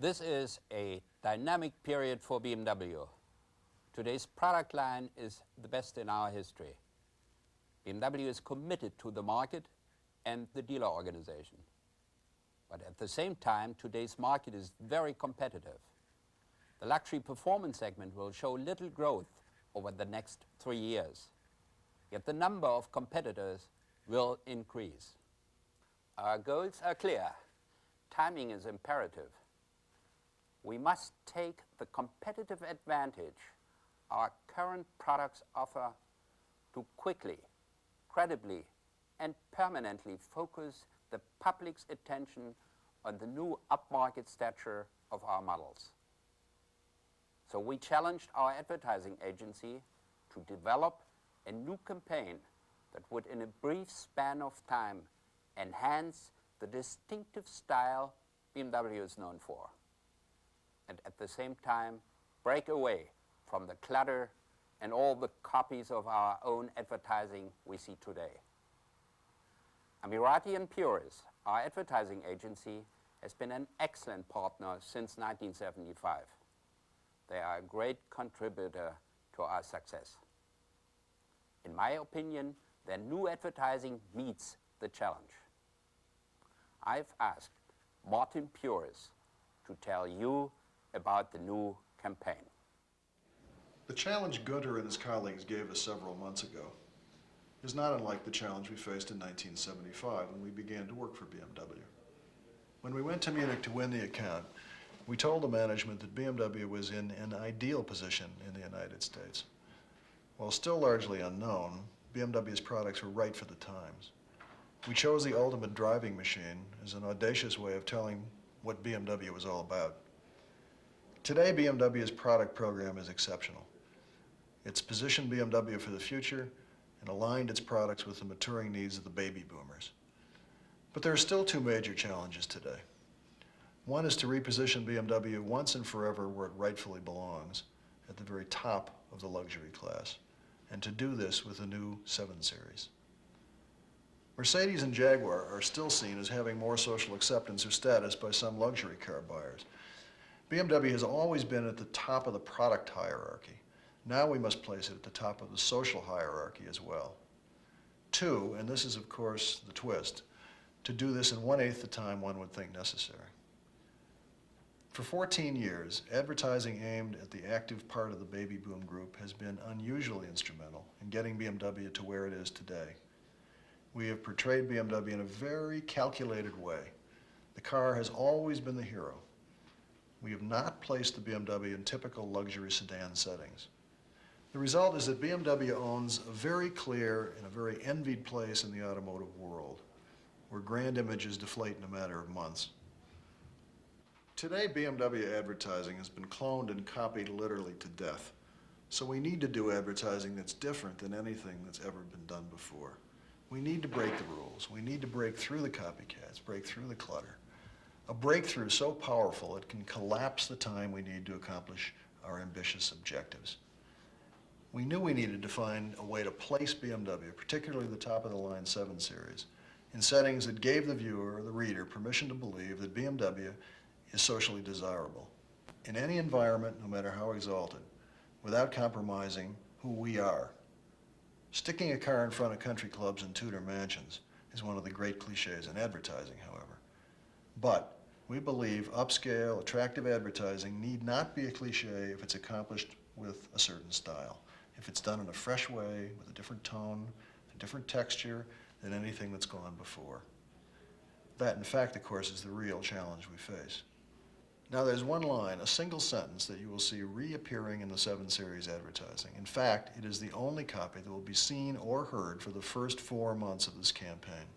This is a dynamic period for BMW. Today's product line is the best in our history. BMW is committed to the market and the dealer organization. But at the same time, today's market is very competitive. The luxury performance segment will show little growth over the next 3 years. Yet the number of competitors will increase. Our goals are clear. Timing is imperative. We must take the competitive advantage our current products offer to quickly, credibly, and permanently focus the public's attention on the new upmarket stature of our models. So we challenged our advertising agency to develop a new campaign that would, in a brief span of time, enhance the distinctive style BMW is known for, and at the same time break away from the clutter and all the copies of our own advertising we see today. Amirati & Puris, our advertising agency, has been an excellent partner since 1975. They are a great contributor to our success. In my opinion, their new advertising meets the challenge. I've asked Martin Puris to tell you about the new campaign. The challenge Gunter and his colleagues gave us several months ago is not unlike the challenge we faced in 1975 when we began to work for BMW. When we went to Munich to win the account, we told the management that BMW was in an ideal position in the United States. While still largely unknown, BMW's products were right for the times. We chose the ultimate driving machine as an audacious way of telling what BMW was all about. Today, BMW's product program is exceptional. It's positioned BMW for the future and aligned its products with the maturing needs of the baby boomers. But there are still two major challenges today. One is to reposition BMW once and forever where it rightfully belongs, at the very top of the luxury class, and to do this with the new 7 Series. Mercedes and Jaguar are still seen as having more social acceptance or status by some luxury car buyers. BMW has always been at the top of the product hierarchy. Now we must place it at the top of the social hierarchy as well. 2, and this is of course the twist, to do this in 1/8 the time one would think necessary. For 14 years, advertising aimed at the active part of the baby boom group has been unusually instrumental in getting BMW to where it is today. We have portrayed BMW in a very calculated way. The car has always been the hero. We have not placed the BMW in typical luxury sedan settings. The result is that BMW owns a very clear and a very envied place in the automotive world, where grand images deflate in a matter of months. Today, BMW advertising has been cloned and copied literally to death. So we need to do advertising that's different than anything that's ever been done before. We need to break the rules. We need to break through the copycats, break through the clutter. A breakthrough so powerful it can collapse the time we need to accomplish our ambitious objectives. We knew we needed to find a way to place BMW, particularly the top-of-the-line 7 Series, in settings that gave the viewer or the reader permission to believe that BMW is socially desirable in any environment, no matter how exalted, without compromising who we are. Sticking a car in front of country clubs and Tudor mansions is one of the great cliches in advertising, however. But we believe upscale, attractive advertising need not be a cliche if it's accomplished with a certain style, if it's done in a fresh way, with a different tone, a different texture than anything that's gone before. That, in fact, of course, is the real challenge we face. Now, there's one line, a single sentence, that you will see reappearing in the 7 Series advertising. In fact, it is the only copy that will be seen or heard for the first 4 months of this campaign.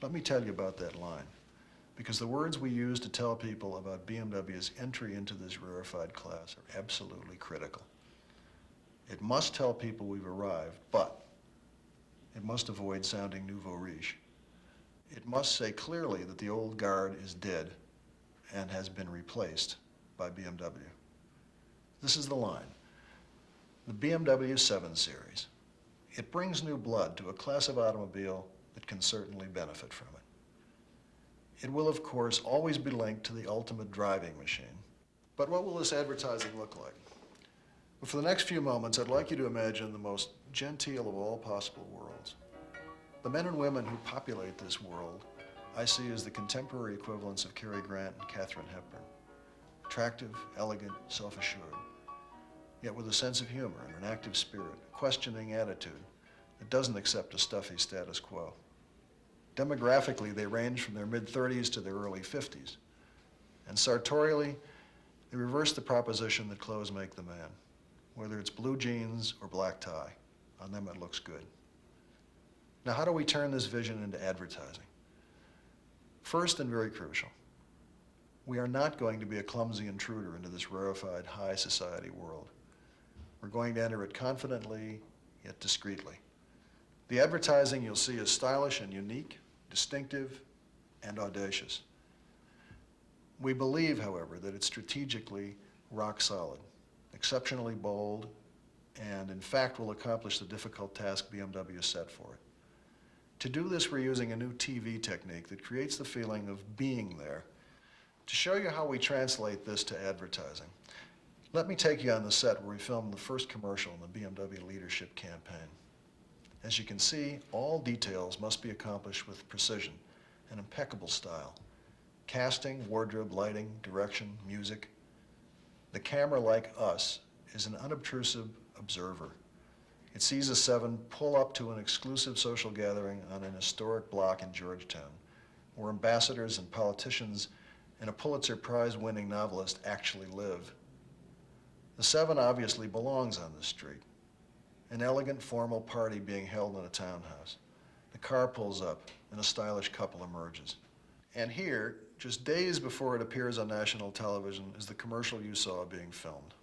Let me tell you about that line, because the words we use to tell people about BMW's entry into this rarefied class are absolutely critical. It must tell people we've arrived, but it must avoid sounding nouveau riche. It must say clearly that the old guard is dead and has been replaced by BMW. This is the line. The BMW 7 Series. It brings new blood to a class of automobile that can certainly benefit from it. It will, of course, always be linked to the ultimate driving machine. But what will this advertising look like? Well, for the next few moments, I'd like you to imagine the most genteel of all possible worlds. The men and women who populate this world I see as the contemporary equivalents of Cary Grant and Katharine Hepburn. Attractive, elegant, self-assured, yet with a sense of humor and an active spirit, a questioning attitude that doesn't accept a stuffy status quo. Demographically, they range from their mid-30s to their early 50s. And sartorially, they reverse the proposition that clothes make the man. Whether it's blue jeans or black tie, on them it looks good. Now, how do we turn this vision into advertising? First, and very crucial, we are not going to be a clumsy intruder into this rarefied high society world. We're going to enter it confidently, yet discreetly. The advertising you'll see is stylish and unique, distinctive, and audacious. We believe, however, that it's strategically rock solid, exceptionally bold, and in fact will accomplish the difficult task BMW set for it. To do this, we're using a new TV technique that creates the feeling of being there. To show you how we translate this to advertising, let me take you on the set where we filmed the first commercial in the BMW Leadership Campaign. As you can see, all details must be accomplished with precision and impeccable style. Casting, wardrobe, lighting, direction, music. The camera, like us, is an unobtrusive observer. It sees a seven pull up to an exclusive social gathering on an historic block in Georgetown, where ambassadors and politicians and a Pulitzer Prize-winning novelist actually live. The seven obviously belongs on this street. An elegant, formal party being held in a townhouse. The car pulls up, and a stylish couple emerges. And here, just days before it appears on national television, is the commercial you saw being filmed.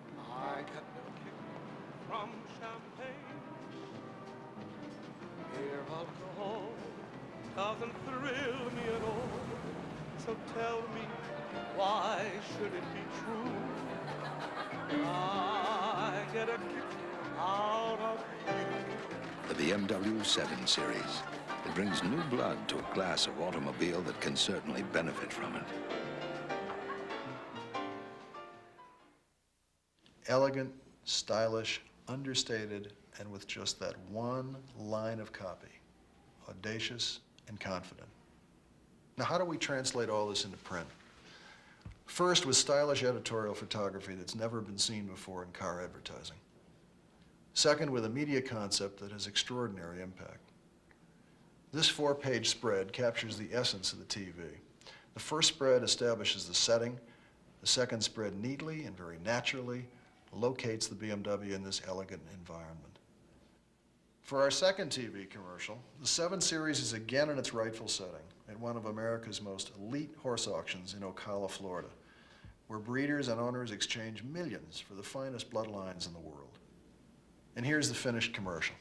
I got no kick from champagne. Mere alcohol doesn't thrill me at all. So tell me, why should it be true? I get a kick out of you. The BMW 7 Series. It brings new blood to a class of automobile that can certainly benefit from it. Elegant, stylish, understated, and with just that one line of copy. Audacious and confident. Now, how do we translate all this into print? First, with stylish editorial photography that's never been seen before in car advertising. Second, with a media concept that has extraordinary impact. This 4-page spread captures the essence of the TV. The first spread establishes the setting. The second spread neatly and very naturally locates the BMW in this elegant environment. For our second TV commercial, the 7 Series is again in its rightful setting at one of America's most elite horse auctions in Ocala, Florida, where breeders and owners exchange millions for the finest bloodlines in the world. And here's the finished commercial.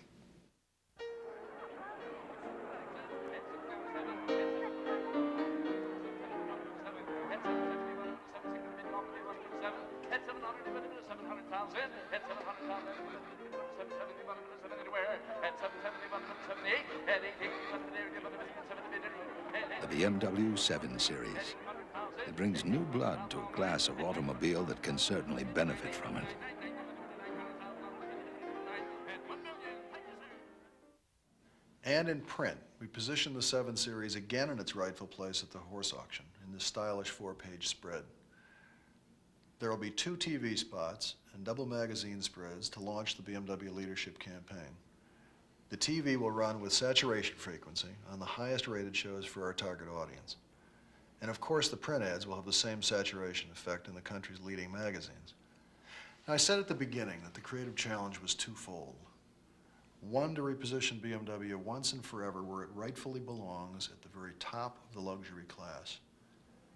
The BMW 7 Series. It brings new blood to a class of automobile that can certainly benefit from it. And in print, we position the 7 Series again in its rightful place at the horse auction in this stylish 4-page spread. There will be 2 TV spots and double magazine spreads to launch the BMW Leadership Campaign. The TV will run with saturation frequency on the highest rated shows for our target audience. And of course, the print ads will have the same saturation effect in the country's leading magazines. Now, I said at the beginning that the creative challenge was twofold. One, to reposition BMW once and forever where it rightfully belongs at the very top of the luxury class.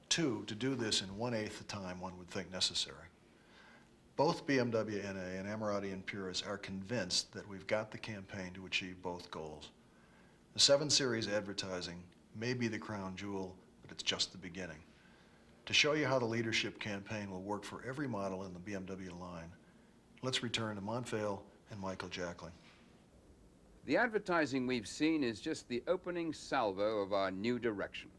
2, to do this in 1/8 the time one would think necessary. Both BMW NA and Amiratian purists are convinced that we've got the campaign to achieve both goals. The 7 Series advertising may be the crown jewel, but it's just the beginning. To show you how the leadership campaign will work for every model in the BMW line, let's return to Montvale and Michael Jackling. The advertising we've seen is just the opening salvo of our new direction.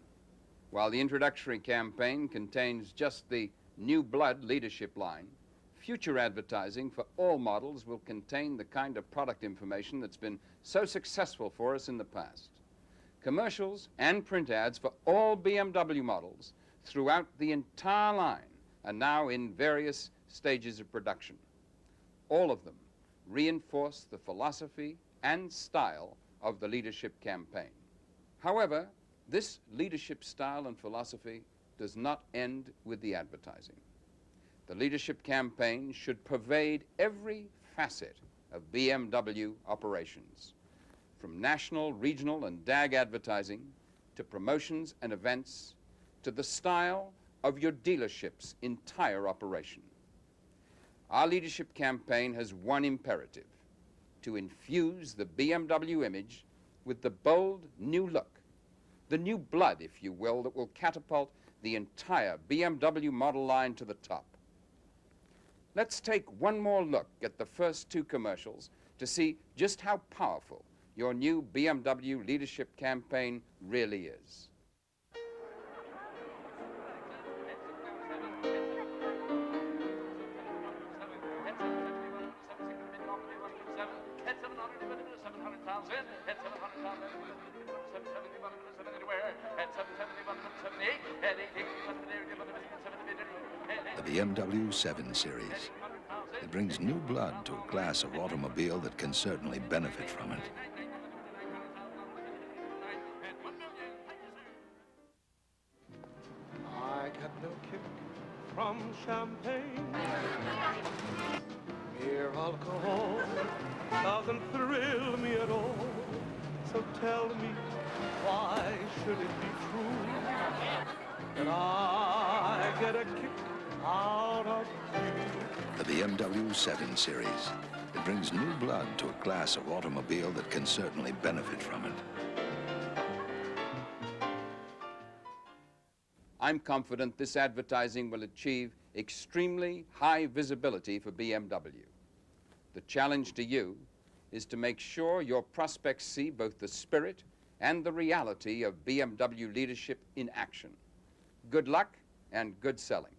While the introductory campaign contains just the new blood leadership line, future advertising for all models will contain the kind of product information that's been so successful for us in the past. Commercials and print ads for all BMW models throughout the entire line are now in various stages of production. All of them reinforce the philosophy and style of the leadership campaign. However, this leadership style and philosophy does not end with the advertising. The leadership campaign should pervade every facet of BMW operations, from national, regional, and DAG advertising to promotions and events to the style of your dealership's entire operation. Our leadership campaign has one imperative: to infuse the BMW image with the bold new look, the new blood, if you will, that will catapult the entire BMW model line to the top. Let's take one more look at the first two commercials to see just how powerful your new BMW leadership campaign really is. The BMW 7 Series. It brings new blood to a class of automobile that can certainly benefit from it. I got no kick from champagne. Mere alcohol doesn't thrill me at all. So tell me, why should it be true that I get a kick out of you? The BMW 7 Series. It brings new blood to a class of automobile that can certainly benefit from it. I'm confident this advertising will achieve extremely high visibility for BMW. The challenge to you is to make sure your prospects see both the spirit and the reality of BMW leadership in action. Good luck and good selling.